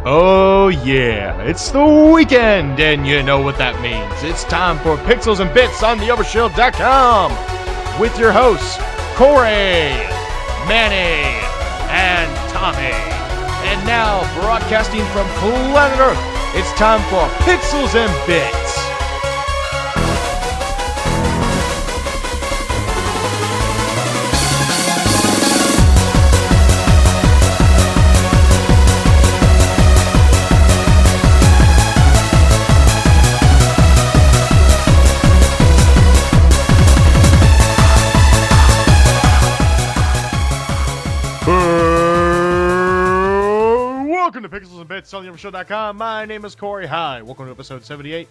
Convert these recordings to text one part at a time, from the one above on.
Oh yeah, it's the weekend, and you know what that means. It's time for Pixels and Bits on the Overshield.com with your hosts, Corey, Manny, and Tommy. And now, broadcasting from planet Earth, it's time for Pixels and Bits. Welcome to Pixels and Bits on the Overshield.com. My name is Corey. Hi. Welcome to episode 78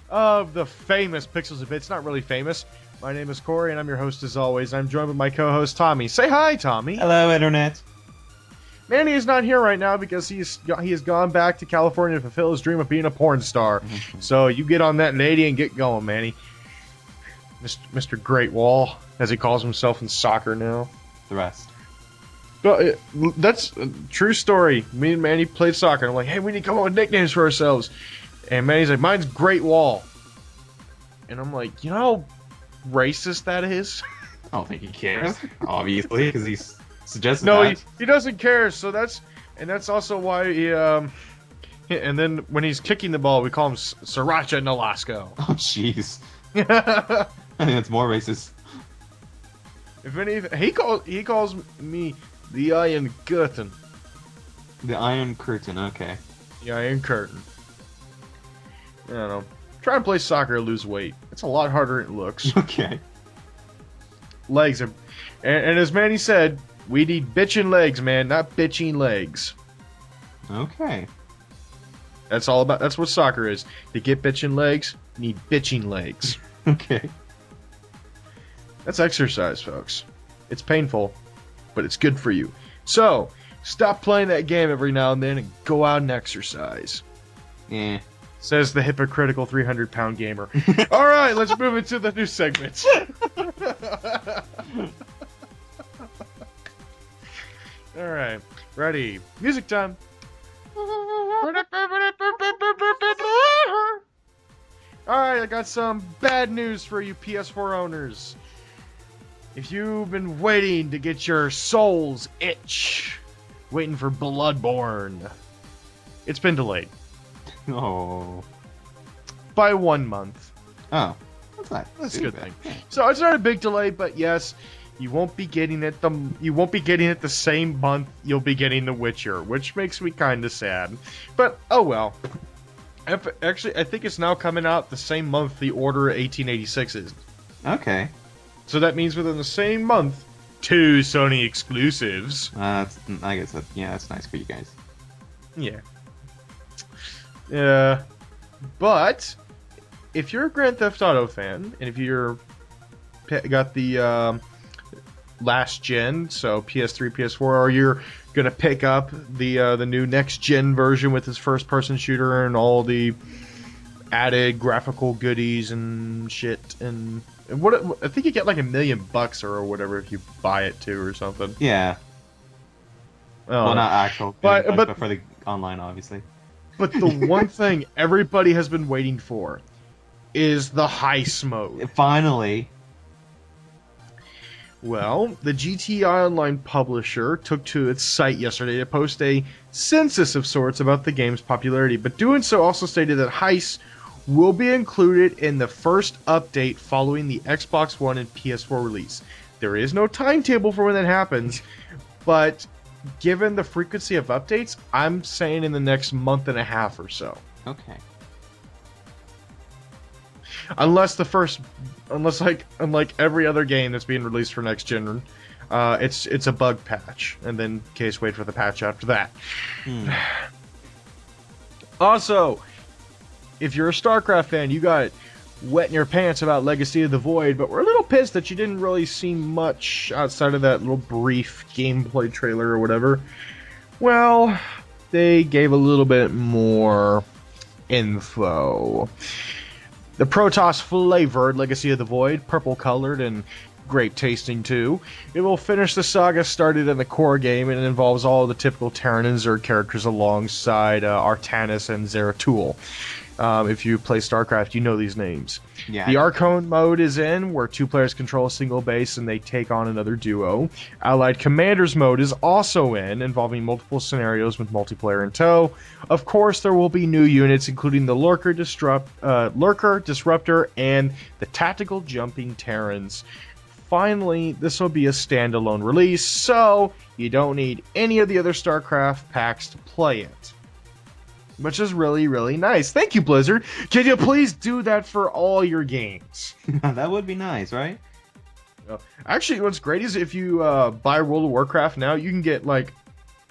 of the famous Pixels and Bits. Not really famous. My name is Corey, and I'm your host as always. I'm joined with my co-host, Tommy. Say hi, Tommy. Hello, Internet. Manny is not here right now because he has gone back to California to fulfill his dream of being a porn star. So you get on that lady and get going, Manny. Mr. Great Wall, as he calls himself in soccer now. The rest. Well, that's a true story. Me and Manny played soccer, and I'm like, hey, we need to come up with nicknames for ourselves. And Manny's like, mine's Great Wall. And I'm like, you know how racist that is? I don't think he cares, obviously, because he's suggested No, that. he doesn't care, so that's also why he, and then when he's kicking the ball, we call him Sriracha Nolasco. Oh, jeez. I think that's more racist. If anything, he calls me the Iron Curtain. The Iron Curtain, okay. The Iron Curtain. I don't know. Try to play soccer and lose weight. It's a lot harder than it looks. Okay. Legs are... And as Manny said, we need bitchin' legs, man, not bitching legs. Okay. That's what soccer is. To get bitchin' legs, you need bitching legs. Okay. That's exercise, folks. It's painful, but it's good for you. So, stop playing that game every now and then and go out and exercise. Yeah. Says the hypocritical 300-pound gamer. All right, let's move into the new segments. All right, ready. Music time. All right, I got some bad news for you PS4 owners. If you've been waiting to get your soul's itch, waiting for Bloodborne, it's been delayed. Oh. By 1 month. Oh. That's a good thing. So it's not a big delay, but yes, you won't be getting it the same month you'll be getting The Witcher, which makes me kind of sad. But oh well. Actually, I think it's now coming out the same month the Order 1886 is. Okay. So that means within the same month, 2 Sony exclusives. I guess that's nice for you guys. Yeah. But if you're a Grand Theft Auto fan, and if you're got the last gen, so PS3, PS4, or you're gonna pick up the new next gen version with its first person shooter and all the added graphical goodies and shit, and what I think you get like $1 million or whatever if you buy it too or something. Yeah. Well, not actual, but for the online, obviously. But the one thing everybody has been waiting for is the heist mode. Finally. Well, the GTA Online publisher took to its site yesterday to post a census of sorts about the game's popularity, but doing so also stated that heists will be included in the first update following the Xbox One and PS4 release. There is no timetable for when that happens, but given the frequency of updates, I'm saying in the next month and a half or so. Okay. Unless unlike every other game that's being released for next gen, it's a bug patch, and then case wait for the patch after that. Also, if you're a StarCraft fan, you got wet in your pants about Legacy of the Void, but we're a little pissed that you didn't really see much outside of that little brief gameplay trailer or whatever. Well, they gave a little bit more info. The Protoss flavored Legacy of the Void, purple colored and great tasting too. It will finish the saga started in the core game, and it involves all the typical Terran and Zerg characters alongside Artanis and Zeratul. If you play StarCraft, you know these names. Yeah. The Archon mode is in, where 2 players control a single base and they take on another duo. Allied Commanders mode is also in, involving multiple scenarios with multiplayer in tow. Of course, there will be new units, including the Lurker, Disruptor, and the Tactical Jumping Terrans. Finally, this will be a standalone release, so you don't need any of the other StarCraft packs to play it. Which is really, really nice. Thank you, Blizzard. Can you please do that for all your games? That would be nice, right? Actually, what's great is if you buy World of Warcraft now, you can get like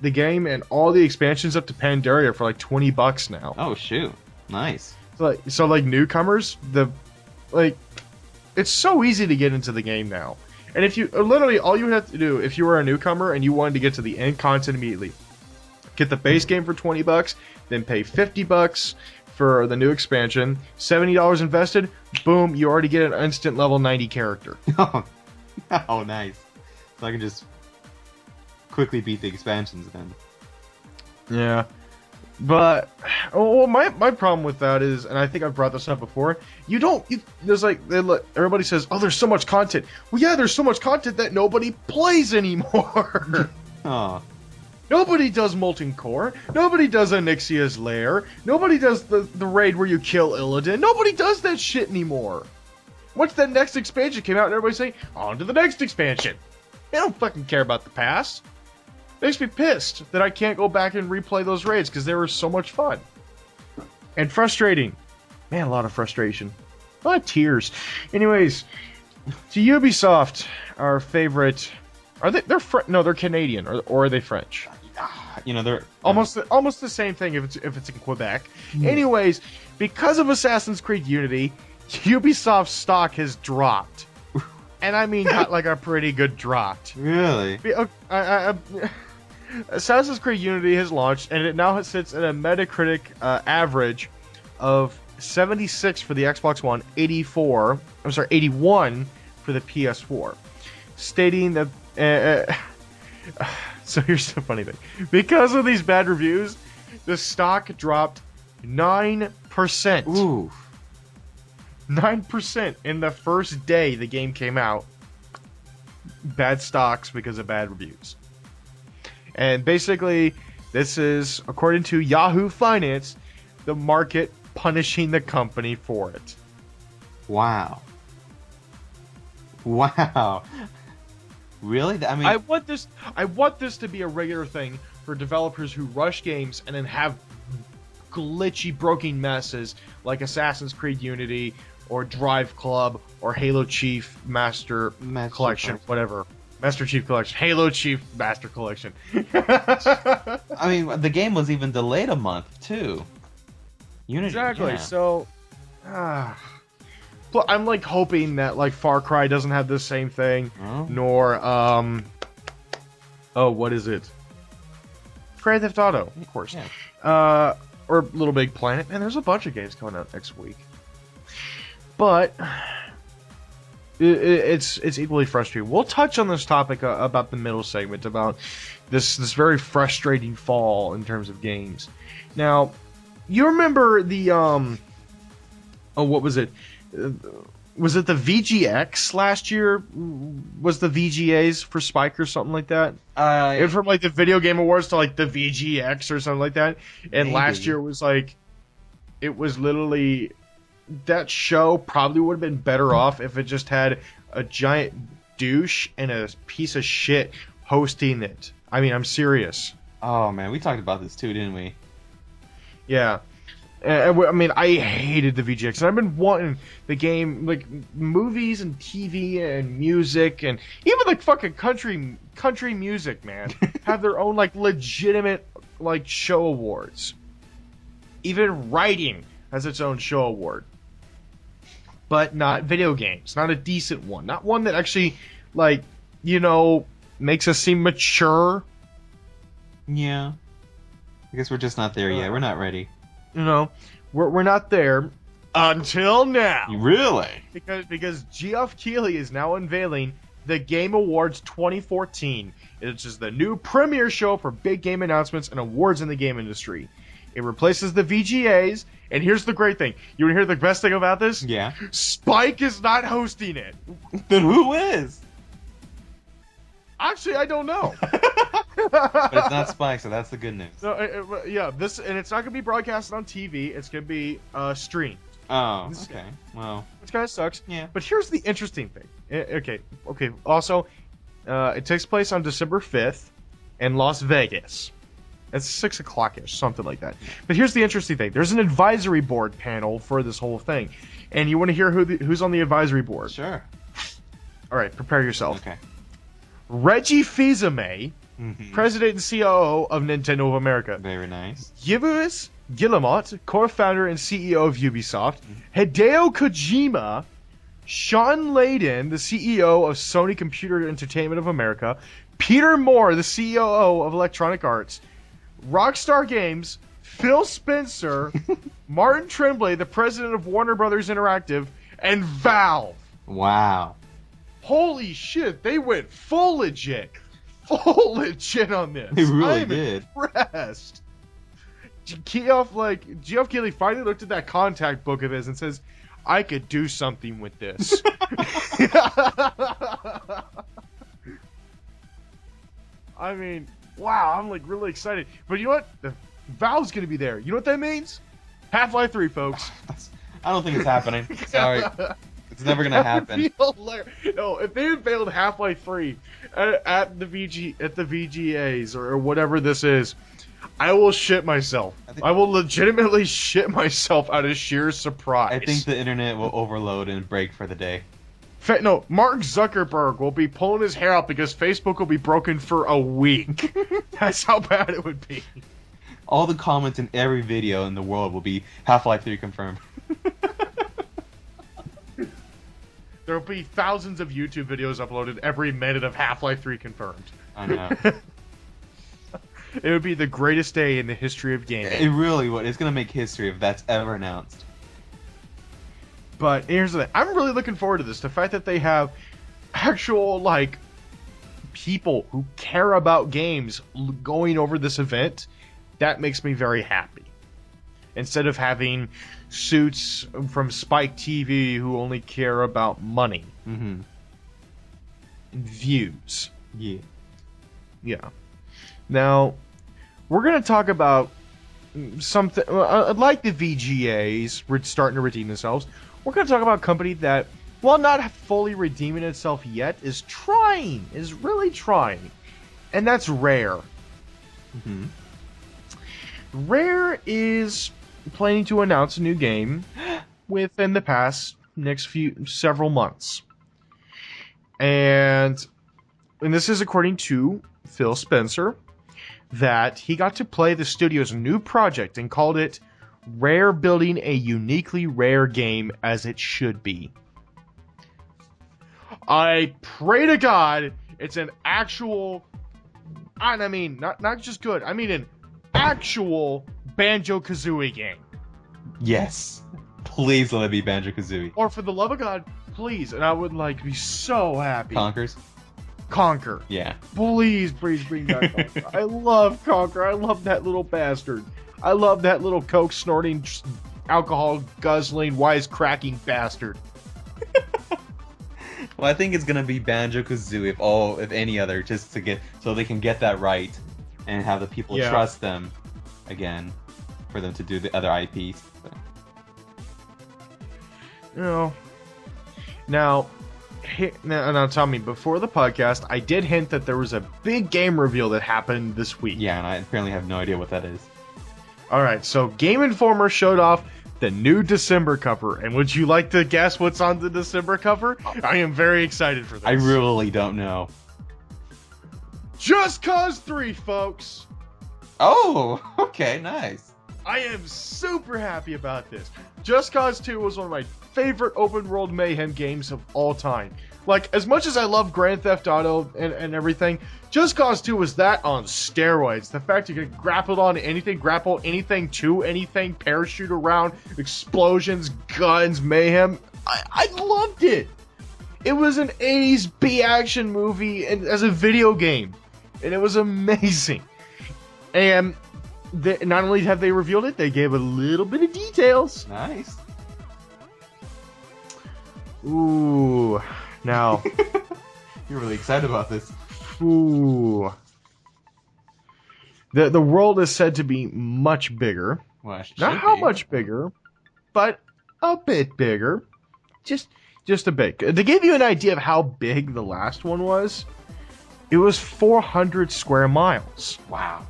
the game and all the expansions up to Pandaria for like $20 now. Oh shoot, nice. So like newcomers, it's so easy to get into the game now. And if you literally all you have to do if you were a newcomer and you wanted to get to the end content immediately, get the base game for $20, then pay $50 for the new expansion, $70 invested, boom, you already get an instant level 90 character. Oh, nice. So I can just quickly beat the expansions then. Yeah. But my problem with that is, and I think I've brought this up before, there's like everybody says, oh, there's so much content. Well, yeah, there's so much content that nobody plays anymore. Oh. Nobody does Molten Core. Nobody does Onyxia's Lair. Nobody does the raid where you kill Illidan. Nobody does that shit anymore. Once the next expansion came out, and everybody's saying, on to the next expansion. They don't fucking care about the past. Makes me pissed that I can't go back and replay those raids because they were so much fun. And frustrating. Man, a lot of frustration. A lot of tears. Anyways, to Ubisoft, our favorite... They're Canadian, or are they French? You know, they're almost the same thing if it's in Quebec. Anyways, because of Assassin's Creed Unity, Ubisoft's stock has dropped, and I mean not like a pretty good drop. Really? Assassin's Creed Unity has launched, and it now sits at a Metacritic average of 76 for the Xbox One, 81 for the PS4, stating that. So here's the funny thing. Because of these bad reviews, the stock dropped 9%. Ooh. 9% in the first day the game came out. Bad stocks because of bad reviews. And basically, this is, according to Yahoo Finance, the market punishing the company for it. Wow. Wow. Really? I mean, I want this to be a regular thing for developers who rush games and then have glitchy, broken messes like Assassin's Creed Unity or Drive Club or Halo Chief Master Collection, whatever. Master Chief Collection, Halo Chief Master Collection. I mean, the game was even delayed a month too. Unity, exactly. Yeah. So, I'm like hoping that like Far Cry doesn't have the same thing, nor what is it? Grand Theft Auto, of course. Yeah. Or Little Big Planet. Man, there's a bunch of games coming out next week. But it's equally frustrating. We'll touch on this topic about the middle segment, about this very frustrating fall in terms of games. Now, you remember the what was it? Was it the VGX last year? Was the VGAs for Spike or something like that? It from like the Video Game Awards to like the VGX or something like that. And maybe. Last year was like, it was literally, that show probably would have been better off if it just had a giant douche and a piece of shit hosting it. I mean, I'm serious. Oh man, we talked about this too, didn't we? Yeah. I mean, I hated the VGX, and I've been wanting the game, like, movies and TV and music, and even, like, fucking country music, man, have their own, like, legitimate, like, show awards. Even writing has its own show award. But not video games. Not a decent one. Not one that actually, like, you know, makes us seem mature. Yeah. I guess we're just not there yet. We're not ready. You know, we're not there until now. Really? Because Geoff Keighley is now unveiling the Game Awards 2014. It's just the new premiere show for big game announcements and awards in the game industry. It replaces the VGAs, and here's the great thing. You want to hear the best thing about this? Yeah. Spike is not hosting it. Then who is? Actually, I don't know. But it's not Spike, so that's the good news. No, yeah, and it's not gonna be broadcasted on TV. It's gonna be streamed. Oh, okay. Well, Which kind of sucks. yeah. But here's the interesting thing. Okay. Also, it takes place on December 5th in Las Vegas. It's 6 o'clock-ish, something like that. But here's the interesting thing. There's an advisory board panel for this whole thing. And you want to hear who's on the advisory board? Sure. All right, prepare yourself. Okay. Reggie Fils-Aimé, President and COO of Nintendo of America. Very nice. Yves Guillemot, co-founder and CEO of Ubisoft. Hideo Kojima, Sean Layden, the CEO of Sony Computer Entertainment of America. Peter Moore, the COO of Electronic Arts. Rockstar Games, Phil Spencer, Martin Tremblay, the president of Warner Brothers Interactive, and Valve. Wow. Holy shit, they went full legit. Full legit on this. They really I'm did. impressed. Geoff Keighley finally looked at that contact book of his and says, I could do something with this. I mean, wow, I'm like really excited. But you know what? The Valve's gonna be there. You know what that means? Half-Life 3, folks. I don't think it's happening. Sorry. It's never gonna happen. No, if they unveiled Half-Life 3 at the VGAs or whatever this is, I will shit myself. I will legitimately shit myself out of sheer surprise. I think the internet will overload and break for the day. No, Mark Zuckerberg will be pulling his hair out because Facebook will be broken for a week. That's how bad it would be. All the comments in every video in the world will be Half-Life 3 confirmed. There will be thousands of YouTube videos uploaded every minute of Half-Life 3 confirmed. I know. It would be the greatest day in the history of gaming. It really would. It's gonna make history if that's ever announced. But here's the thing. I'm really looking forward to this. The fact that they have actual, like, people who care about games going over this event, that makes me very happy. Instead of having suits from Spike TV who only care about money. Mm-hmm. And views. Yeah. Yeah. Now, we're going to talk about something, like the VGAs starting to redeem themselves. We're going to talk about a company that, while not fully redeeming itself yet, is really trying. And that's Rare. Mm-hmm. Rare is planning to announce a new game within the next several months. And this is according to Phil Spencer, that he got to play the studio's new project and called it Rare Building a Uniquely Rare Game as It Should Be. I pray to God it's an actual, and I mean, not just good, I mean an actual Banjo-Kazooie game. Yes. Please let it be Banjo-Kazooie. Or for the love of God, please, and I would like be so happy. Conker. Yeah. Please bring back Conker. I love Conker. I love that little bastard. I love that little coke snorting, alcohol guzzling, wisecracking bastard. Well, I think it's gonna be Banjo-Kazooie if any other, just to get so they can get that right and have the people trust them again for them to do the other IPs. So. You know, now Tommy, before the podcast, I did hint that there was a big game reveal that happened this week. Yeah, and I apparently have no idea what that is. All right, so Game Informer showed off the new December cover, and would you like to guess what's on the December cover? I am very excited for this. I really don't know. Just Cause 3, folks! Oh, okay, nice. I am super happy about this. Just Cause 2 was one of my favorite open world mayhem games of all time. Like, as much as I love Grand Theft Auto and everything, Just Cause 2 was that on steroids. The fact you could grapple anything to anything, parachute around, explosions, guns, mayhem. I loved it. It was an 80s B action movie and as a video game, and it was amazing. And not only have they revealed it, they gave a little bit of details. Nice. Ooh, now You're really excited about this. ooh, the world is said to be much bigger. Well, it should Not how be. much bigger, but a bit bigger. Just a bit. To give you an idea of how big the last one was, it was 400 square miles. Wow.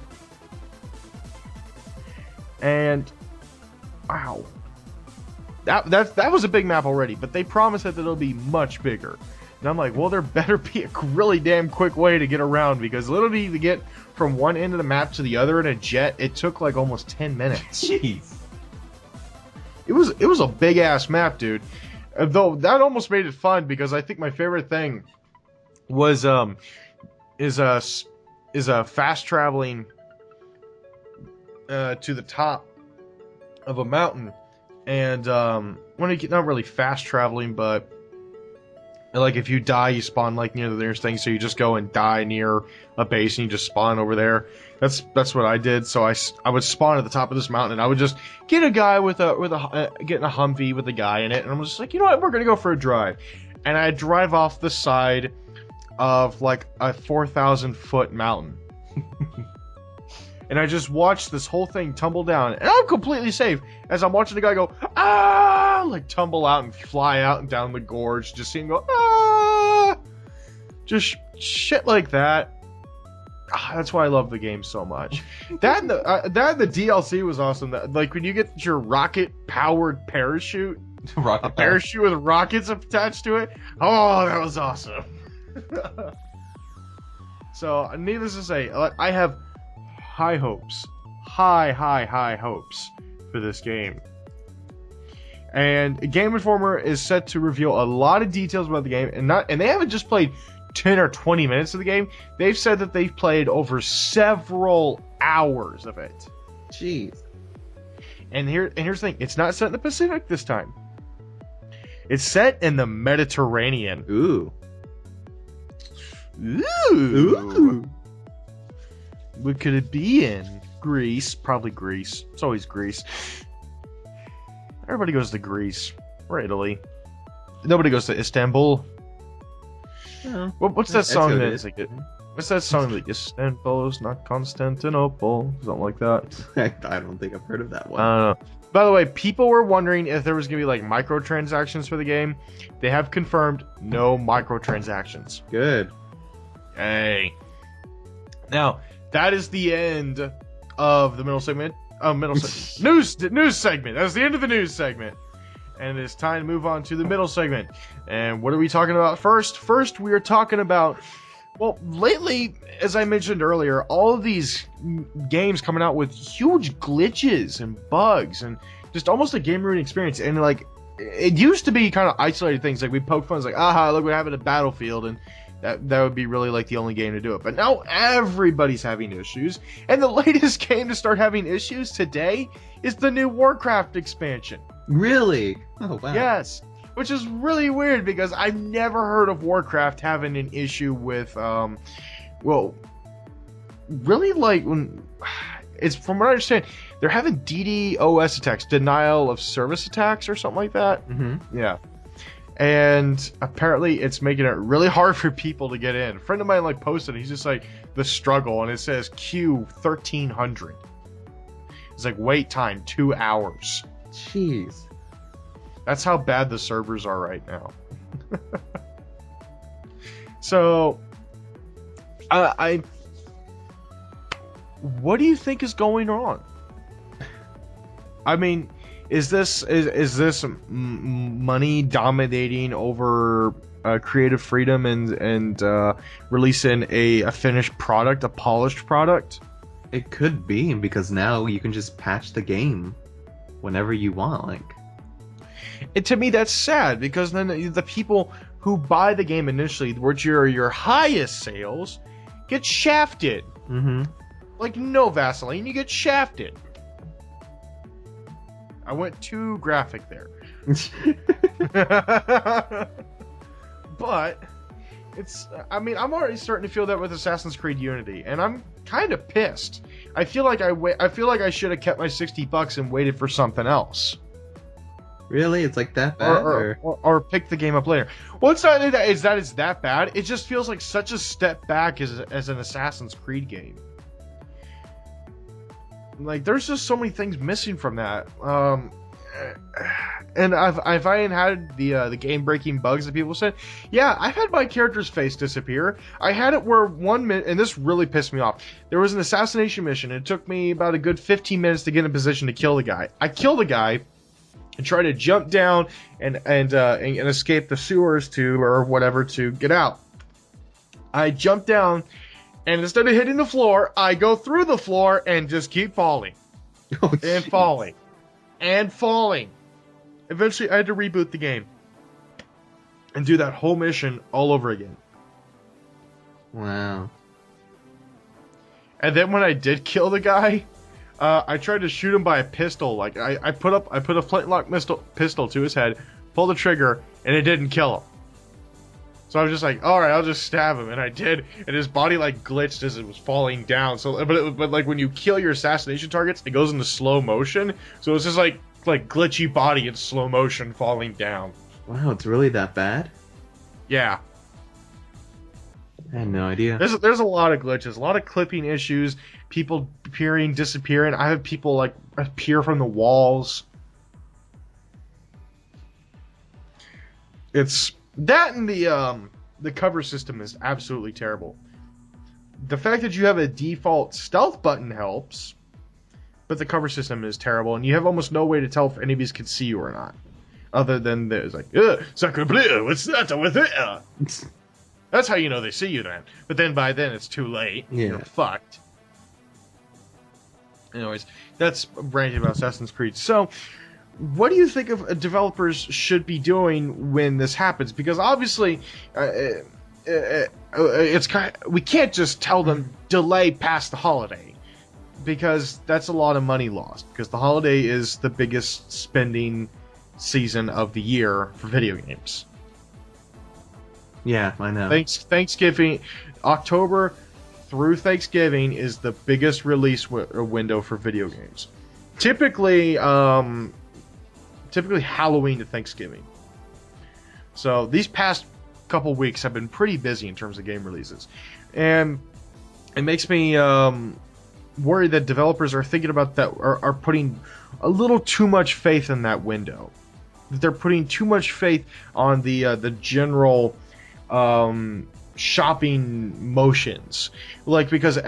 And wow, that was a big map already. But they promised that it'll be much bigger. And I'm like, well, there better be a really damn quick way to get around, because literally to get from one end of the map to the other in a jet, it took like almost 10 minutes. Jeez. It was a big ass map, dude. Though that almost made it fun, because I think my favorite thing was is fast traveling to the top of a mountain, and when you get, not really fast traveling, but like if you die, you spawn like near the nearest thing, so you just go and die near a base and you just spawn over there. That's what I did. So I would spawn at the top of this mountain, and I would just get a guy getting a Humvee with a guy in it, and I'm just like, you know what, we're gonna go for a drive, and I drive off the side of like a 4,000 foot mountain. And I just watched this whole thing tumble down, and I'm completely safe as I'm watching the guy go, ah, like tumble out and fly out and down the gorge, just seeing him go, ah, just shit like that. Ah, that's why I love the game so much. That and the DLC was awesome. Like when you get your rocket-powered parachute, a parachute with rockets attached to it. Oh, that was awesome. So, needless to say, I have high hopes, high hopes for this game. And Game Informer is set to reveal a lot of details about the game, and they haven't just played 10 or 20 minutes of the game. They've said that they've played over several hours of it. Jeez. And here's the thing, it's not set in the Pacific this time. It's set in the Mediterranean. Ooh. Ooh. What could it be in? Greece. Probably Greece. It's always Greece. Everybody goes to Greece. Or Italy. Nobody goes to Istanbul. Yeah. What's that song that's like it? What's that song like Istanbul is not Constantinople? Something like that. I don't think I've heard of that one. I don't know. By the way, people were wondering if there was going to be like microtransactions for the game. They have confirmed no microtransactions. Good. Hey. Now, that is the end of the middle segment. News segment. That's the end of the news segment. And it's time to move on to the middle segment. And what are we talking about first? First, we are talking about, well, lately, as I mentioned earlier, all of these games coming out with huge glitches and bugs and just almost a game ruining experience. And like, it used to be kind of isolated things. Like we poke fun, like, aha, look what happened at Battlefield, and that would be really like the only game to do it. But now everybody's having issues, and the latest game to start having issues today is the new Warcraft expansion. Really? Oh, wow. Yes, which is really weird because I've never heard of Warcraft having an issue with, well, really like when it's, from what I understand, they're having DDoS attacks, denial of service attacks or something like that. Mm-hmm. Yeah. And apparently it's making it really hard for people to get in. A friend of mine like posted, he's just like, the struggle, and it says queue 1,300. It's like wait time 2 hours. Jeez. That's how bad the servers are right now. So, what do you think is going on? I mean, is this money dominating over creative freedom and releasing a finished product, a polished product? It could be, because now you can just patch the game whenever you want. Like, and to me, that's sad, because then the people who buy the game initially, which are your highest sales, get shafted. mm-hmm. Like no Vaseline, you get shafted. I went too graphic there. but I mean, I'm already starting to feel that with Assassin's Creed Unity, and I'm kind of pissed. I feel like I should have kept my $60 and waited for something else. Really? It's like that bad? Or pick the game up later. Well, it's not that it's that bad. It just feels like such a step back as an Assassin's Creed game. Like, there's just so many things missing from that. And I've had the game-breaking bugs that people said. Yeah, I've had my character's face disappear. I had it where 1 minute, and this really pissed me off. There was an assassination mission. And it took me about a good 15 minutes to get in a position to kill the guy. I kill the guy and try to jump down and escape the sewers or whatever to get out. I jump down, and instead of hitting the floor, I go through the floor and just keep falling. Oh, and falling. And falling. Eventually, I had to reboot the game. And do that whole mission all over again. Wow. And then when I did kill the guy, I tried to shoot him by a pistol. Like, I put a flintlock pistol to his head, pulled the trigger, and it didn't kill him. So I was just like, all right, I'll just stab him, and I did, and his body like glitched as it was falling down. So, but like when you kill your assassination targets, it goes into slow motion. So it's just like glitchy body in slow motion falling down. Wow, it's really that bad? Yeah. I had no idea. There's a lot of glitches, a lot of clipping issues, people appearing, disappearing. I have people like appear from the walls. It's that, and the cover system is absolutely terrible. The fact that you have a default stealth button helps, but the cover system is terrible, and you have almost no way to tell if enemies can see you or not. Other than there's like, sacre bleu, what's that over there? That's how you know they see you then. But then by then it's too late. Yeah. You're fucked. Anyways, that's ranting about Assassin's Creed. So, what do you think of developers should be doing when this happens? Because obviously, we can't just tell them delay past the holiday, because that's a lot of money lost. Because the holiday is the biggest spending season of the year for video games. Yeah, I know. Thanksgiving, October through Thanksgiving is the biggest release window for video games. Typically Halloween to Thanksgiving. So these past couple weeks have been pretty busy in terms of game releases, and it makes me worried that developers are thinking about that, are putting a little too much faith in that window. That they're putting too much faith on the general shopping motions, like because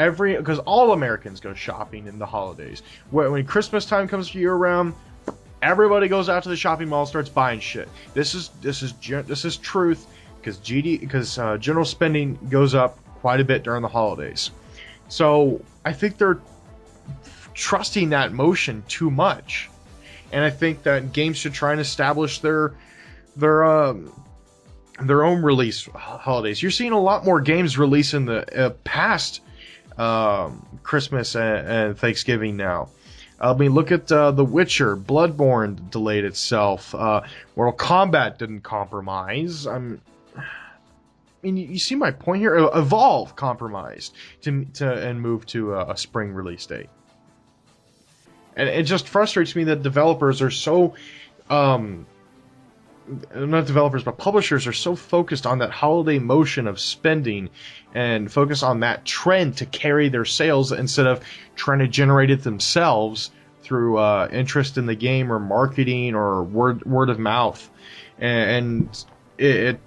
all Americans go shopping in the holidays. When Christmas time comes year round, everybody goes out to the shopping mall, starts buying shit. This is truth, because general spending goes up quite a bit during the holidays. So I think they're trusting that motion too much, and I think that games should try and establish their own release holidays. You're seeing a lot more games release in the past Christmas and Thanksgiving now. I mean, look at The Witcher. Bloodborne delayed itself. Mortal Kombat didn't compromise. I mean, you see my point here. Evolve compromised and moved to a spring release date. And it just frustrates me that developers are so... not developers, but publishers are so focused on that holiday motion of spending and focus on that trend to carry their sales instead of trying to generate it themselves through interest in the game or marketing or word of mouth. And it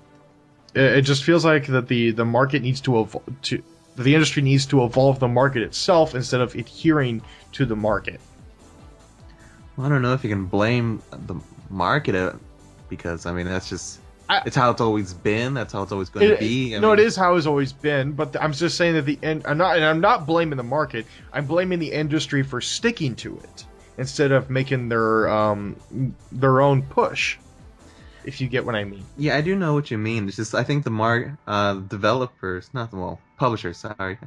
just feels like that the market needs the industry needs to evolve the market itself instead of adhering to the market. Well, I don't know if you can blame the market, because I mean it's how it's always been. That's how it's always going to be. It is how it's always been. But I'm just saying that I'm not blaming the market. I'm blaming the industry for sticking to it instead of making their own push. If you get what I mean. Yeah, I do know what you mean. It's just I think publishers. Sorry.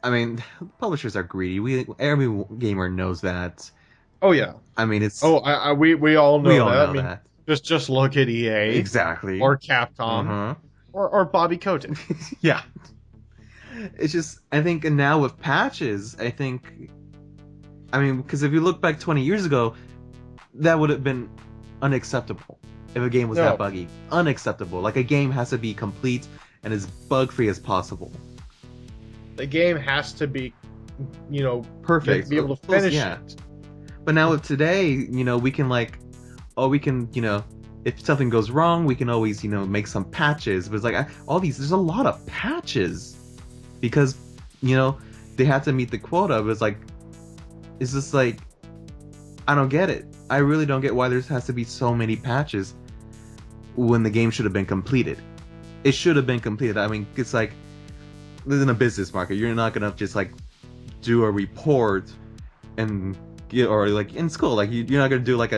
I mean, publishers are greedy. Every gamer knows that. Oh yeah. I mean, it's. Oh, we all know that. That. Just look at EA Exactly. or Capcom Uh-huh. or Bobby Kotick. Yeah. It's just, I think now with patches, I mean, because if you look back 20 years ago, that would have been unacceptable if a game was that No, buggy. Unacceptable. Like, a game has to be complete and as bug-free as possible. the game has to be, you know, Perfect. be able to Close, finish yeah. it. But now with today, we can if something goes wrong, we can always, make some patches. But it's like, there's a lot of patches. Because, they have to meet the quota, but it's just like, I don't get it. I really don't get why there has to be so many patches when the game should have been completed. It should have been completed. I mean, it's like, in a business market, you're not gonna just do a report or in school, you're not gonna do a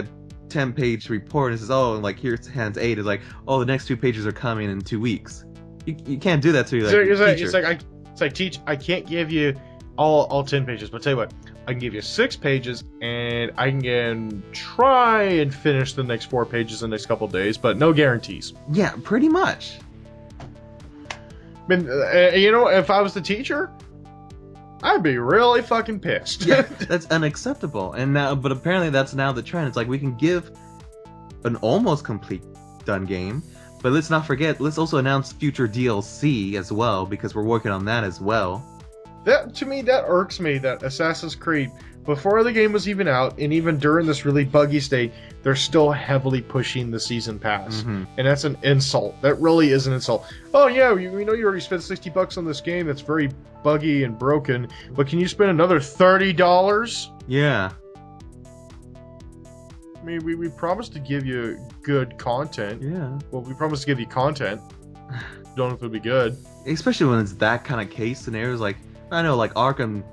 10-page report and it says, oh, here's hands 8. It's like, oh, the next 2 pages are coming in 2 weeks. You can't do that to your teacher. Teach. I can't give you all 10 pages, but tell you what, I can give you 6 pages, and I can try and finish the next 4 pages in the next couple of days, but no guarantees. Yeah, pretty much. If I was the teacher, I'd be really fucking pissed. Yeah, that's unacceptable. But apparently that's now the trend. It's like, we can give an almost complete done game, but let's not forget, let's also announce future DLC as well, because we're working on that as well. To me, that irks me, that Assassin's Creed, before the game was even out, and even during this really buggy state, they're still heavily pushing the season pass. Mm-hmm. And that's an insult. That really is an insult. Oh yeah, we know you already spent $60 on this game that's very buggy and broken, but can you spend another $30? Yeah. I mean, we promised to give you good content. Yeah. Well, we promised to give you content. Don't know if it'll be good. Especially when it's that kind of case scenarios. I know, Arkham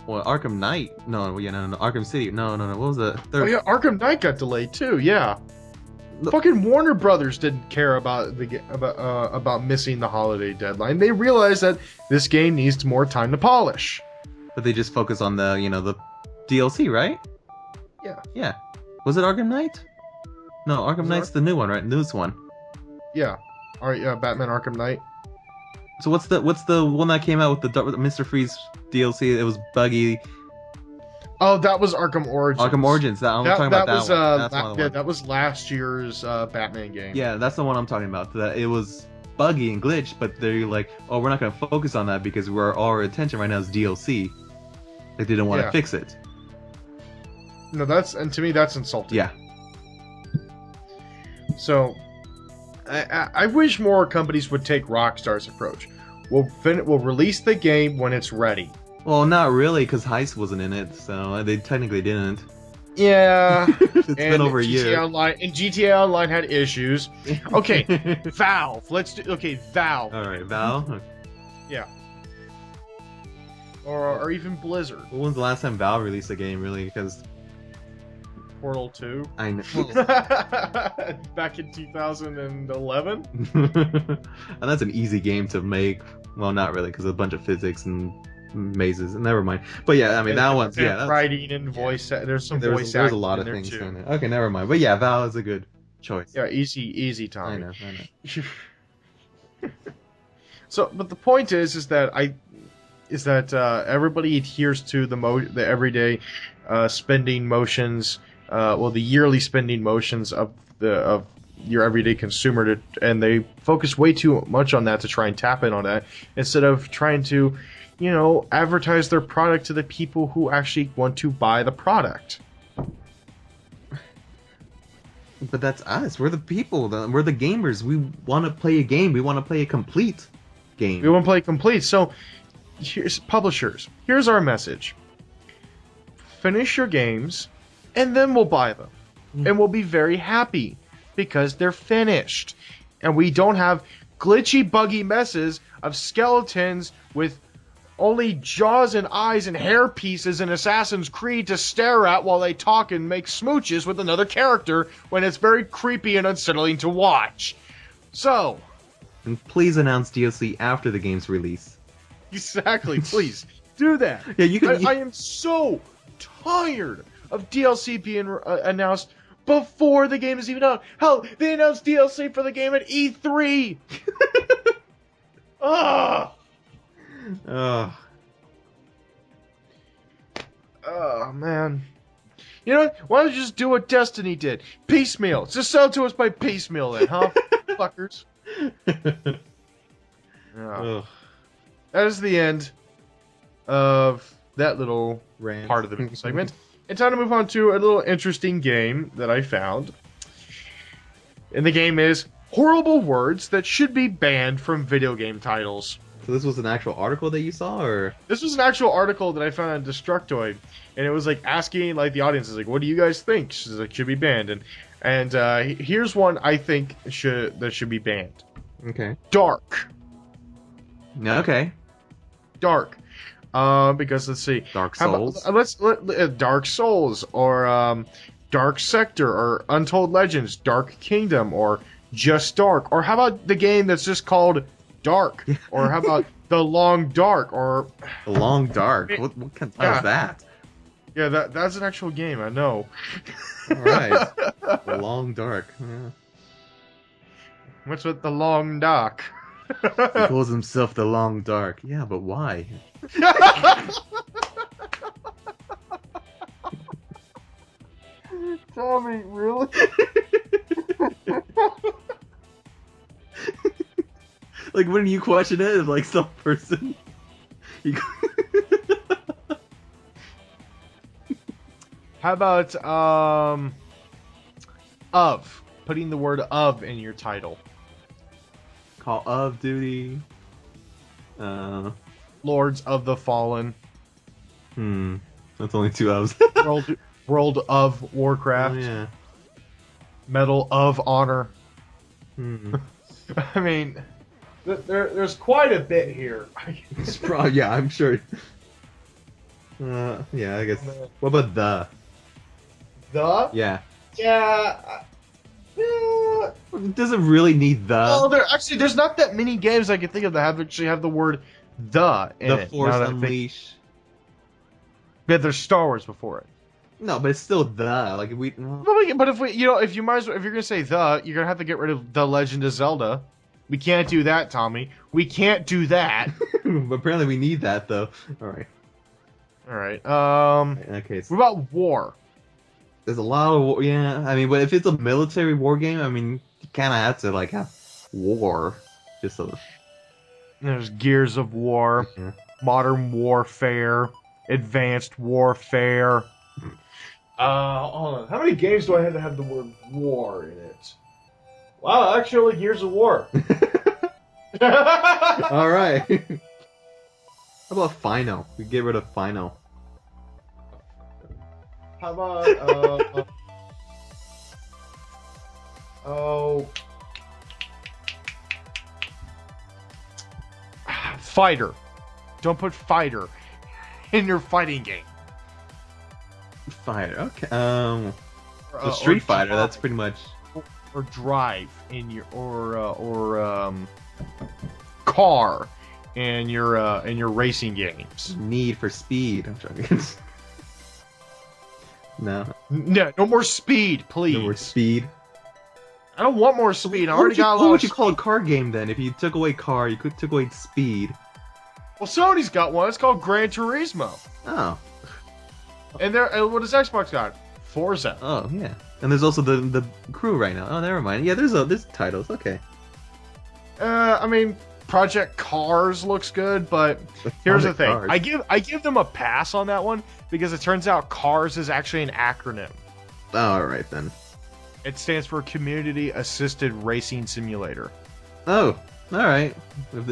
Knight. No, Arkham City. No. What was the third? Oh yeah, Arkham Knight got delayed too. Yeah. Fucking Warner Brothers didn't care about about missing the holiday deadline. They realized that this game needs more time to polish. But they just focus on the the DLC, right? Yeah. Yeah. Was it Arkham Knight? No, Arkham Knight's the new one, right? Newest one. Yeah. All right. Yeah. Batman Arkham Knight. So what's the one that came out with the Mr. Freeze DLC? It was buggy. Oh, that was Arkham Origins. Arkham Origins. I'm talking about that one. That's one of the ones. That was last year's Batman game. Yeah, that's the one I'm talking about. That it was buggy and glitched, but they're like, oh, we're not going to focus on that because our attention right now is DLC. They didn't want to fix it. No, to me that's insulting. Yeah. So, I wish more companies would take Rockstar's approach. We'll release the game when it's ready. Well, not really, because Heist wasn't in it, so they technically didn't. Yeah. It's been over a year. GTA Online had issues. Okay, Valve. Valve. All right, Valve. Yeah. Or even Blizzard. When was the last time Valve released a game, really? Because Portal 2. I know. Back in 2011. And that's an easy game to make. Well, not really, because a bunch of physics and mazes. Never mind. But yeah, I mean, that one's writing and voice. There's some voice acting. There's a lot of things in it. Okay, never mind. But yeah, Valve is a good choice. Yeah, easy, Tommy. I know. So, but the point is that everybody adheres to the everyday spending motions. The yearly spending motions of your everyday consumer, and they focus way too much on that to try and tap in on that instead of trying to, advertise their product to the people who actually want to buy the product. But that's us. We're the people. We're the gamers. We want to play a game. We want to play a complete game. We want to play complete. So, here's publishers. Here's our message. Finish your games, and then we'll buy them. And we'll be very happy because they're finished. And we don't have glitchy, buggy messes of skeletons with only jaws and eyes and hair pieces in Assassin's Creed to stare at while they talk and make smooches with another character when it's very creepy and unsettling to watch. So, and please announce DLC after the game's release. Exactly, please do that. Yeah, you can. I am so tired of DLC being announced before the game is even out. Hell, they announced DLC for the game at E3. Ugh. Oh, Oh man. You know what? Why don't you just do what Destiny did? Piecemeal. Just sell it to us by piecemeal then, huh? Fuckers. Yeah. Ugh. That is the end of that little Rant. part of the segment. It's time to move on to a little interesting game that I found. And the game is horrible words that should be banned from video game titles. So this was an actual article that you saw, or? This was an actual article that I found on Destructoid, and it was like asking like the audience is like, "What do you guys think should be banned?" And here's one I think should be banned. Okay. Dark. Okay. Dark. Because let's see. Dark How about- Souls. Dark Souls or Dark Sector or Untold Legends, Dark Kingdom or Just Dark, or how about the game that's just called Dark, or how about The Long Dark, or The Long Dark. What kind of title is that? yeah, that's an actual game. I know. All right. The Long Dark. Yeah. What's with the Long Dark? He calls himself the Long Dark. Yeah, but why? Tommy, really? Like, wouldn't you question it if, like, some person... You... How about of putting the word of in your title? Call of Duty. Lords of the Fallen. That's only 2 ofs. World of Warcraft. Oh, yeah. Medal of Honor. I mean, there's quite a bit here. It's probably, yeah, I'm sure. Yeah, I guess. What about the? The? Yeah. Yeah. It doesn't really need the. Well, there's not that many games I can think of that actually have the word the in The it. Force now that I think- Unleash. Yeah, there's Star Wars before it. No, but it's still the. Like, if we. Well, But if you might as well, if you're gonna say the, you're gonna have to get rid of The Legend of Zelda. We can't do that, Tommy. We can't do that. but apparently we need that, though. Alright. All right. Okay, What so about war? there's a lot of war. Yeah, I mean, but if it's a military war game, I mean, you kind of have to, like, have war. Just so. There's Gears of War, Yeah. Modern Warfare, Advanced Warfare. Hold on. How many games do I have to have the word war in it? Wow, actually, Gears of War. Alright. How about Final? We get rid of Final. How about, fighter. Don't put fighter in your fighting game. Fighter, okay. Or, So Street or Fighter, drive, that's pretty much. or drive in your car in your racing games. Need for Speed. I'm joking. No. No more speed, please. No more Speed. I don't want more speed. I What already would you, got a what lot would of you call a car game then? If you took away car, you took away Speed. Well, Sony's got one. It's called Gran Turismo. Oh. And what does Xbox got? Forza. Oh, yeah. And there's also the crew right now. Oh, never mind. Yeah, there's titles. Okay. I mean, Project Cars looks good, but here's the thing. Cars. I give them a pass on that one because it turns out Cars is actually an acronym. Oh, all right then. It stands for Community Assisted Racing Simulator. Oh, all right.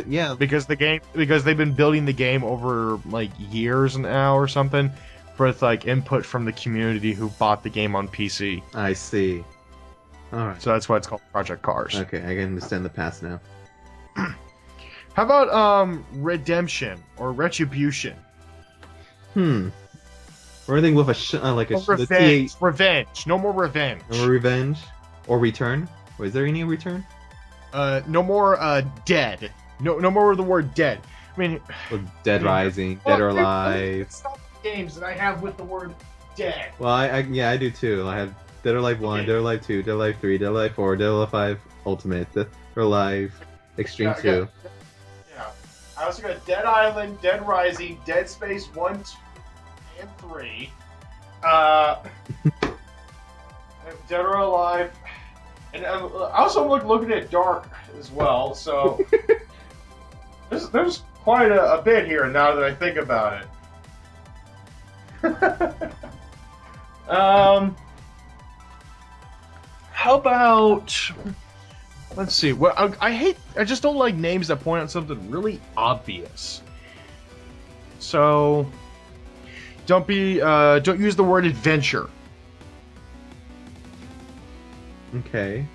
Yeah. Because they've been building the game over like years now or something, with like input from the community who bought the game on PC. I see. All right. So that's why it's called Project Cars. Okay, I can understand the pass now. How about Redemption or Retribution? Or anything with like a Or the revenge. Revenge. No more revenge. or revenge or return. Or is there any return? No more dead. No more of the word dead. I mean, Or Dead Rising, Dead or Alive. Stop games that I have with the word dead. Well, I do too. I have Dead or Alive 1, Okay. Dead or Alive 2, Dead or Alive 3, Dead or Alive 4, Dead or Alive 5 Ultimate, Dead or Alive Extreme Yeah, 2. Yeah. I also got Dead Island, Dead Rising, Dead Space 1, 2, and 3. Dead or Alive. And I also looking at Dark as well, so there's quite a bit here now that I think about it. How about... Let's see. Well, I just don't like names that point out something really obvious. So, don't use the word adventure. Okay.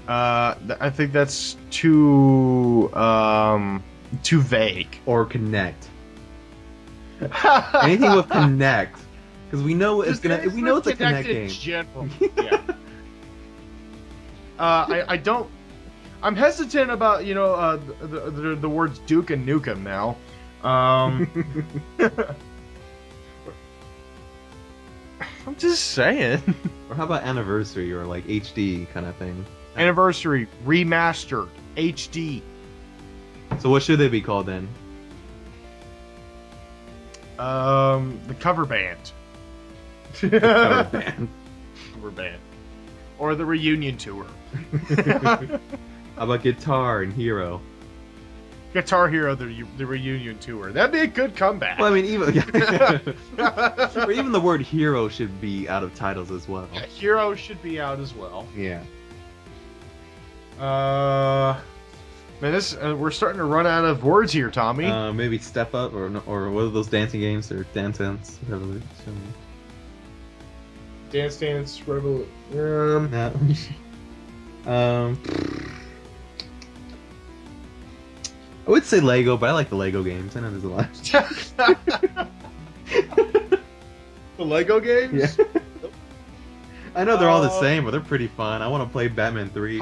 I think that's too vague. Or Connect. Anything with Connect. Because we know it's gonna. We know it's a Connect game. General. Yeah. I don't. I'm hesitant about the words Duke and Nukem now. I'm just saying. Or how about Anniversary or like HD kind of thing? Anniversary remastered HD. So what should they be called then? The cover band. Cover band. Cover band. Or the reunion tour. How about Guitar and Hero? Guitar Hero, the reunion tour. That'd be a good comeback. Well, I mean, even or even the word hero should be out of titles as well. Yeah, Hero should be out as well. Yeah. Man, this we're starting to run out of words here, Tommy. Maybe Step Up or what are those dancing games or Dance Dance Revolution? Dance Dance Revolution. No. I would say Lego, but I like the Lego games. I know there's a lot. The Lego games. Yeah. I know they're all the same, but they're pretty fun. I want to play Batman 3.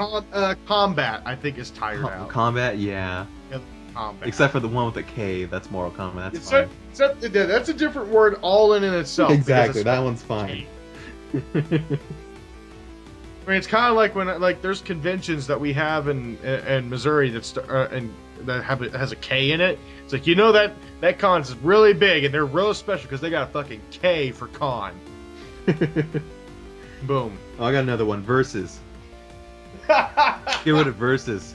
Combat, I think, is tired out. Combat, yeah. Combat. Except for the one with the K, that's Mortal Kombat. That's fine. That's a different word all in itself. Exactly, that one's fine. I mean, it's kind of like when there's conventions that we have in Missouri that has a K in it. It's like, that con's really big and they're real special because they got a fucking K for con. Boom. Oh, I got another one. Versus. Get rid of versus.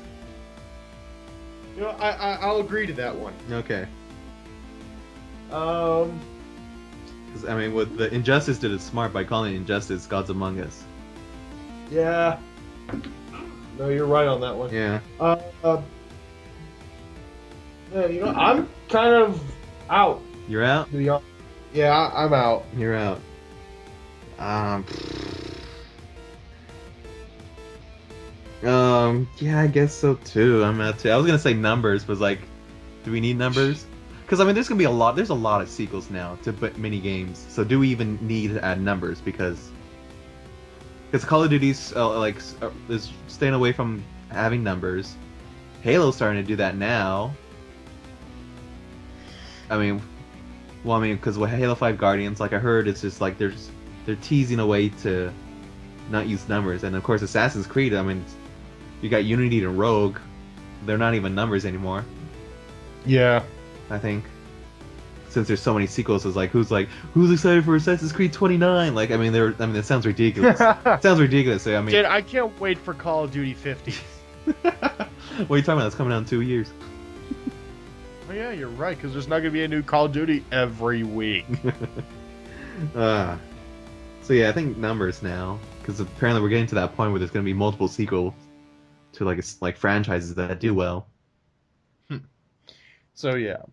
I'll agree to that one. Okay. 'Cause, I mean, what the Injustice did is smart by calling it Injustice Gods Among Us. Yeah. No, you're right on that one. Yeah. Yeah, I'm kind of out. You're out? Yeah, I'm out. You're out. Yeah, I guess so too. I'm out too. I was gonna say numbers, but like, do we need numbers? Because I mean, there's a lot of sequels now to mini games. So do we even need to add numbers? Because Call of Duty's is staying away from having numbers. Halo's starting to do that now. I mean, because with Halo 5 Guardians, like I heard, it's just like they're teasing a way to not use numbers, and of course Assassin's Creed. I mean, you got Unity and Rogue; they're not even numbers anymore. Yeah. I think since there's so many sequels, it's like who's excited for Assassin's Creed 29? Like, I mean, that sounds ridiculous. It sounds ridiculous. So, I mean, Dude, I can't wait for Call of Duty 50. What are you talking about? That's coming out in 2 years. Oh yeah, you're right, because there's not going to be a new Call of Duty every week. So yeah, I think numbers now, because apparently we're getting to that point where there's going to be multiple sequels to like franchises that do well. So yeah,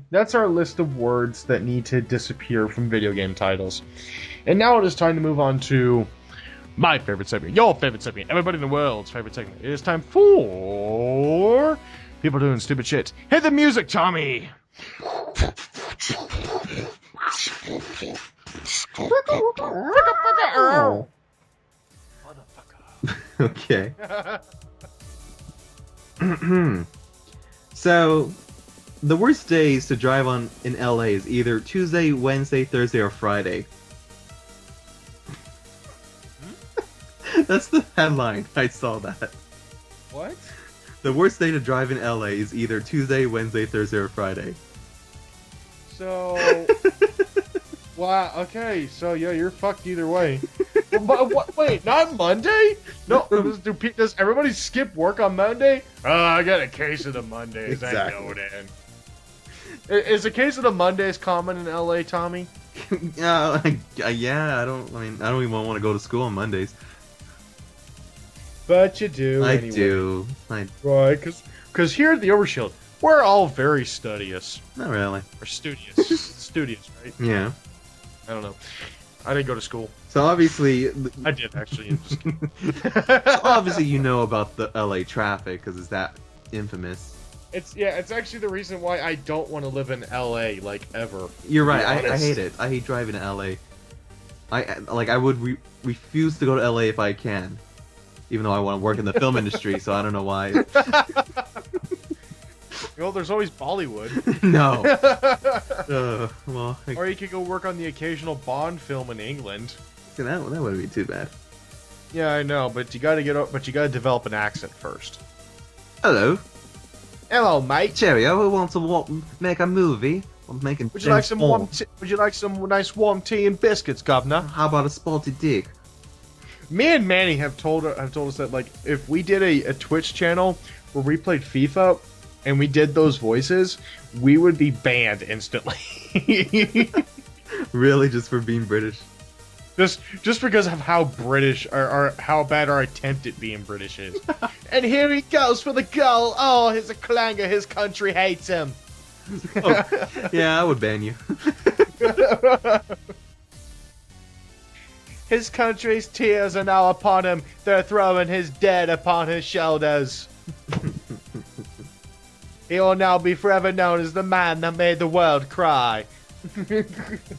that's our list of words that need to disappear from video game titles. And now it is time to move on to my favorite segment, your favorite segment, everybody in the world's favorite segment. It is time for people doing stupid shit. Hit the music, Tommy! Okay. So, the worst days to drive on in LA is either Tuesday, Wednesday, Thursday, or Friday. That's the headline. I saw that. What? The worst day to drive in LA is either Tuesday, Wednesday, Thursday, or Friday. So, wow. Okay, so yeah, you're fucked either way. But wait, not Monday? No, does everybody skip work on Monday? Oh, I got a case of the Mondays. Exactly. I know then. Is a case of the Mondays common in LA, Tommy? Yeah, I don't even want to go to school on Mondays. But you do. I anyway. do. Right, because here at the Overshield, we're all very studious. Not really. Or studious. Studious, right? Yeah. I don't know. I didn't go to school. So obviously, I did, actually. I'm just kidding. so obviously you know about the LA traffic because it's that infamous. It's actually the reason why I don't want to live in LA, like, ever. You're right. To be I honest. hate it. I hate driving to LA. I would refuse to go to LA if I can, even though I want to work in the film industry. So I don't know why. Well, there's always Bollywood. No. Well, Or you could go work on the occasional Bond film in England. that wouldn't be too bad. Yeah, I know, but you gotta develop an accent first. Hello, Hello, mate. Cheerio. We want to make a movie. I'm making. Would you like some nice warm tea and biscuits, Governor? How about a spotted dick? Me and Manny have told us that, like, if we did a Twitch channel where we played FIFA and we did those voices, we would be banned instantly. Really, just for being British? Just because of how British or how bad our attempt at being British is. And here he goes for the goal. Oh, he's a clanger. His country hates him. Oh, yeah, I would ban you. His country's tears are now upon him. They're throwing his dead upon his shoulders. He will now be forever known as the man that made the world cry.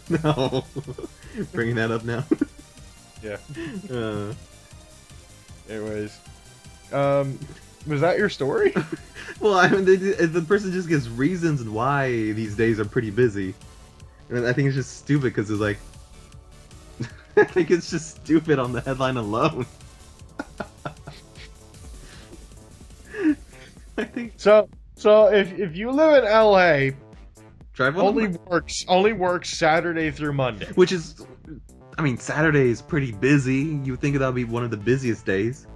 No. Bringing that up now. Yeah. Uh, Anyways. Was that your story? well, I mean, the person just gives reasons why these days are pretty busy. And I think it's just stupid because it's like... I think it's just stupid on the headline alone. I think... So if you live in LA, Drive only works Saturday through Monday. Which is... I mean, Saturday is pretty busy. You would think that would be one of the busiest days.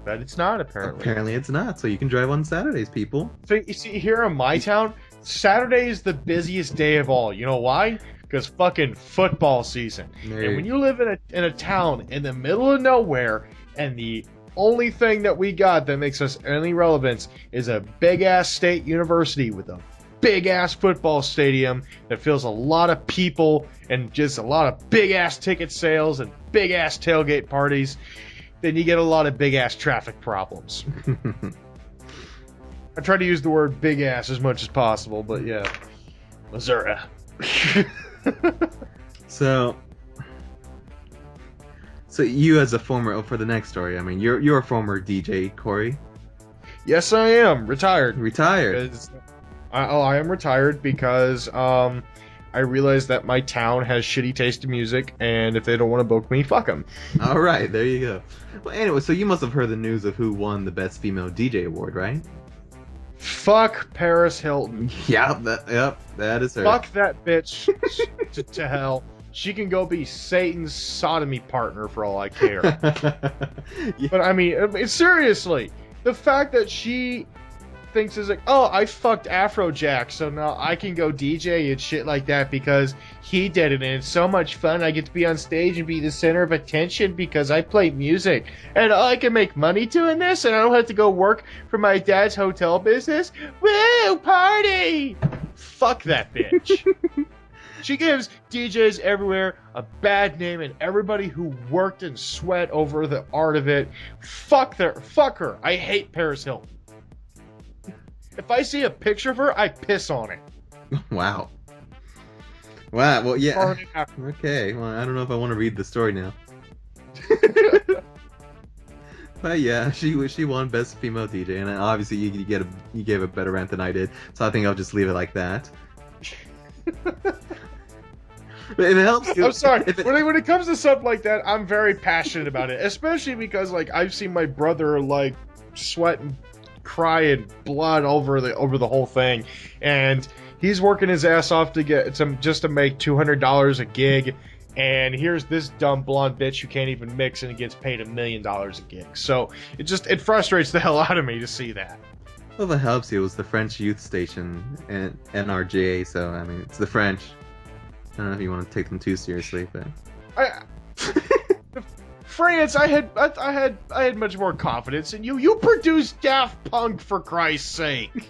But it's not, apparently. Apparently it's not, so you can drive on Saturdays, people. So you see, here in my town, Saturday is the busiest day of all. You know why? Because fucking football season. And when you live in a town in the middle of nowhere, and the only thing that we got that makes us any relevance is a big-ass state university with a big-ass football stadium that fills a lot of people and just a lot of big-ass ticket sales and big-ass tailgate parties, then you get a lot of big-ass traffic problems. I try to use the word big-ass as much as possible, but yeah. Missouri. So you as a former, for the next story, I mean, you're a former DJ, Corey. Yes, I am. Retired. Retired. I am retired because I realized that my town has shitty taste in music, and if they don't want to book me, fuck them. All right, there you go. Well, anyway, so you must have heard the news of who won the Best Female DJ Award, right? Fuck Paris Hilton. Yep, that is her. Fuck that bitch to hell. She can go be Satan's sodomy partner for all I care. Yeah. But I mean, seriously, the fact that she thinks is like, oh, I fucked Afrojack, so now I can go DJ and shit like that because he did it, and it's so much fun. I get to be on stage and be the center of attention because I play music, and I can make money doing this, and I don't have to go work for my dad's hotel business. Woo, party! Fuck that bitch. She gives DJs everywhere a bad name, and everybody who worked and sweat over the art of it, fuck her. I hate Paris Hilton. If I see a picture of her, I piss on it. Wow. Well, yeah. Okay. Well, I don't know if I want to read the story now. But yeah, she won Best Female DJ, and obviously you gave a better rant than I did, so I think I'll just leave it like that. If it helps you, I'm sorry. If it, When it comes to stuff like that, I'm very passionate about it, especially because like I've seen my brother like sweat and cry and blood over the whole thing, and he's working his ass off to get some just to make $200 a gig, and here's this dumb blonde bitch who can't even mix and gets paid $1 million a gig. So it frustrates the hell out of me to see that. well, if it helps you, it was the French youth station and NRJA. So I mean, it's the French. I don't know if you want to take them too seriously, but France, I had much more confidence in you. You produced Daft Punk, for Christ's sake.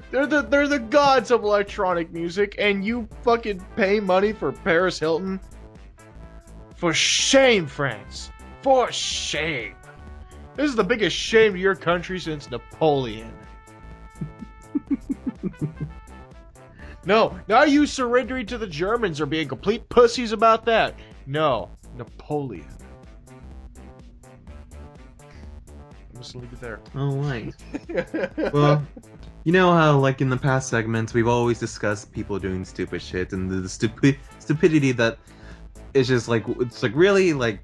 They're the gods of electronic music, and you fucking pay money for Paris Hilton? For shame, France. For shame. This is the biggest shame to your country since Napoleon. No, now you surrendering to the Germans are being complete pussies about that. No, Napoleon. I'm just gonna leave it there. oh right. Well, you know how like in the past segments we've always discussed people doing stupid shit and the stupidity that is just like it's like really like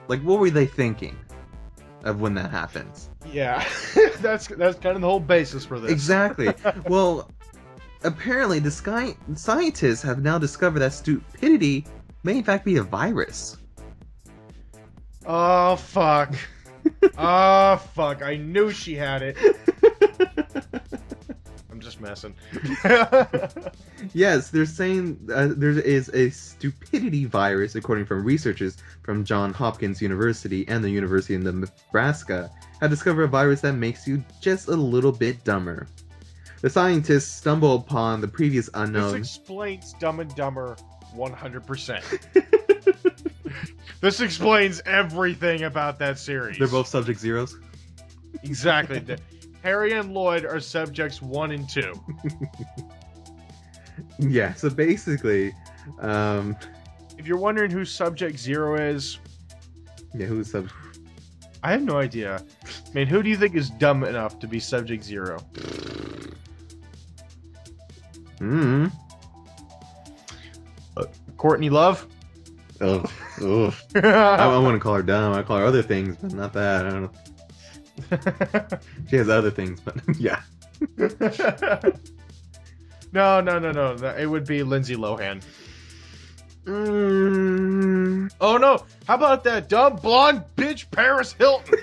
what were they thinking of when that happens? Yeah, that's kind of the whole basis for this. Exactly. Well, apparently the scientists have now discovered that stupidity may in fact be a virus. Oh fuck. Oh fuck. I knew she had it. I'm just messing. Yes, they're saying there is a stupidity virus, according from researchers from Johns Hopkins University and the University of Nebraska, have discovered a virus that makes you just a little bit dumber. The scientists stumble upon the previous unknown. This explains Dumb and Dumber 100%. This explains everything about that series. They're both subject zeros. Exactly. Harry and Lloyd are subjects 1 and 2. Yeah, so basically, If you're wondering who subject 0 is, yeah, who's sub? I have no idea. Man, who do you think is dumb enough to be subject 0? Hmm. Courtney Love? Oh, I wouldn't call her dumb. I call her other things, but not that. I don't know. She has other things, but yeah. No. It would be Lindsay Lohan. Oh no! How about that dumb blonde bitch Paris Hilton?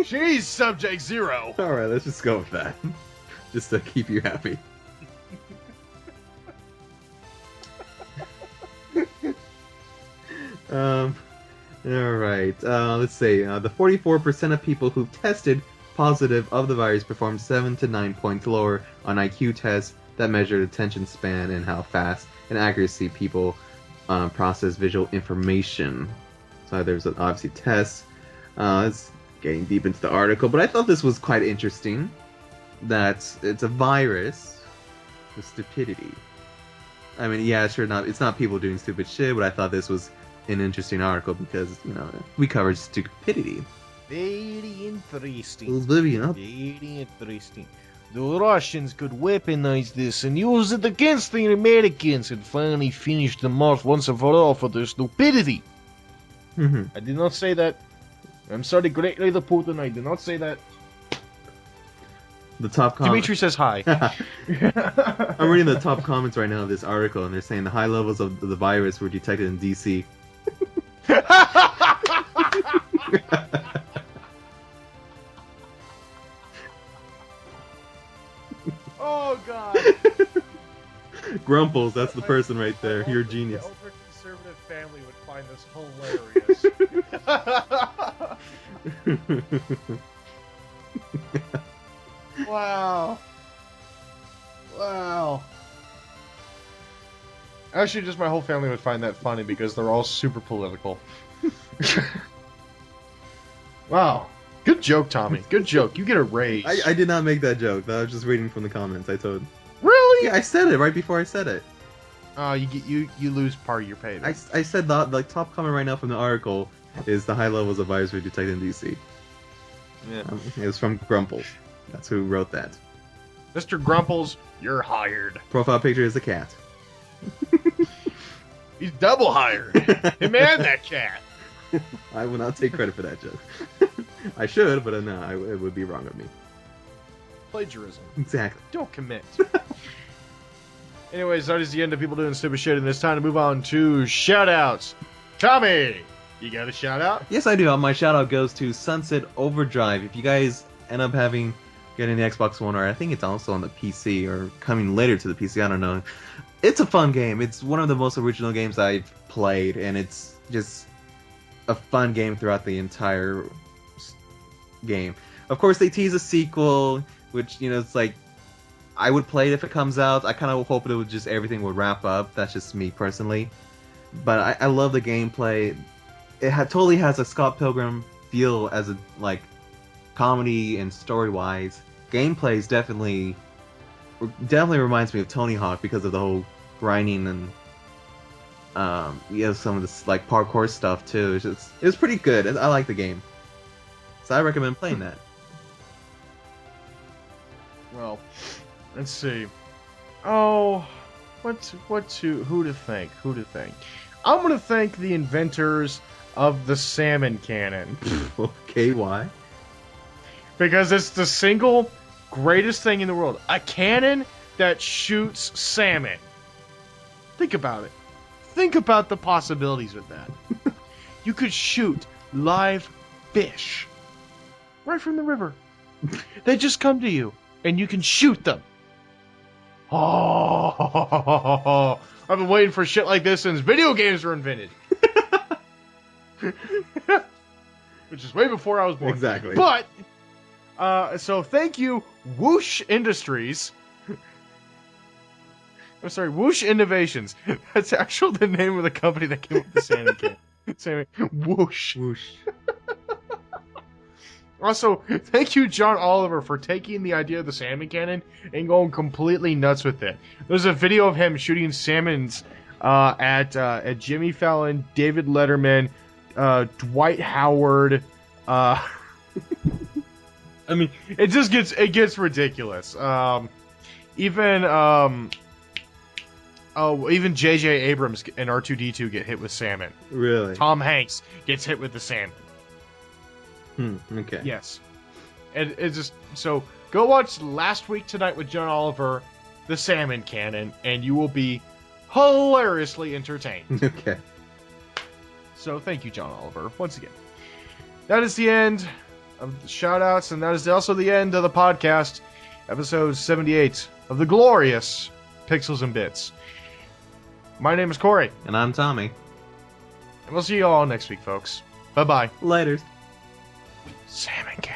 She's subject 0. All right, let's just go with that, just to keep you happy. Alright, let's see. The 44% of people who tested positive of the virus performed 7 to 9 points lower on IQ tests that measured attention span and how fast and accuracy people process visual information. So there's obviously tests. It's getting deep into the article, but I thought this was quite interesting. That it's a virus with stupidity. I mean, yeah, sure, it's not people doing stupid shit, but I thought this was an interesting article because, you know, we covered stupidity. Very interesting. You know? Very interesting. The Russians could weaponize this and use it against the Americans and finally finish them off once and for all for their stupidity. I did not say that. I'm sorry, Great Leader Putin, I did not say that. The top comment. Dimitri says hi. I'm reading the top comments right now of this article, and they're saying the high levels of the virus were detected in DC. Oh god. Grumples, that's the person right there. You're a genius. The ultra-conservative family would find this hilarious. Wow. Actually, just my whole family would find that funny because they're all super political. Wow. Good joke, Tommy. Good joke. You get a raise. I did not make that joke. I was just reading from the comments. I told. Really? Yeah, I said it right before I said it. Oh, you lose part of your pay. I said the top comment right now from the article is the high levels of virus were detected in DC. Yeah. It was from Grumple. That's who wrote that. Mr. Grumples, you're hired. Profile picture is a cat. He's double hired. Him and that cat. I will not take credit for that joke. I should, but no, it would be wrong of me. Plagiarism. Exactly. Don't commit. Anyways, that is the end of people doing stupid shit, and it's time to move on to shoutouts. Tommy, you got a shoutout? Yes, I do. My shout out goes to Sunset Overdrive. If you guys end up getting the Xbox One, or I think it's also on the PC, or coming later to the PC, I don't know. It's a fun game. It's one of the most original games I've played, and it's just a fun game throughout the entire game. Of course, they tease a sequel, which, you know, it's like, I would play it if it comes out. I kind of hope it would just, everything would wrap up. That's just me personally. But I love the gameplay. It totally has a Scott Pilgrim feel as a, like, comedy and story-wise. Gameplay is definitely reminds me of Tony Hawk because of the whole grinding and some of this like parkour stuff too. It's pretty good. I like the game, so I recommend playing that. Well, let's see. Oh, who to thank? I'm gonna thank the inventors of the salmon cannon. Okay, why? Because it's the single greatest thing in the world. A cannon that shoots salmon. Think about it. Think about the possibilities with that. You could shoot live fish right from the river. They just come to you, and you can shoot them. Oh, I've been waiting for shit like this since video games were invented. Which is way before I was born. Exactly. But, so thank you, Whoosh Industries. I'm sorry, Whoosh Innovations. That's actually the name of the company that came up with the salmon can. Salmon. Whoosh. Whoosh. Also, thank you, John Oliver, for taking the idea of the salmon cannon and going completely nuts with it. There's a video of him shooting salmons at Jimmy Fallon, David Letterman, Dwight Howard. I mean, it gets ridiculous. Even J.J. Abrams and R2-D2 get hit with salmon. Really? Tom Hanks gets hit with the salmon. Okay. Yes. And it's just, so go watch Last Week Tonight with John Oliver, the salmon cannon, and you will be hilariously entertained. Okay. So thank you, John Oliver, once again. That is the end of the shout-outs, and that is also the end of the podcast, episode 78 of the glorious Pixels and Bits. My name is Corey. And I'm Tommy. And we'll see you all next week, folks. Bye-bye. Laters. Salmon cannon.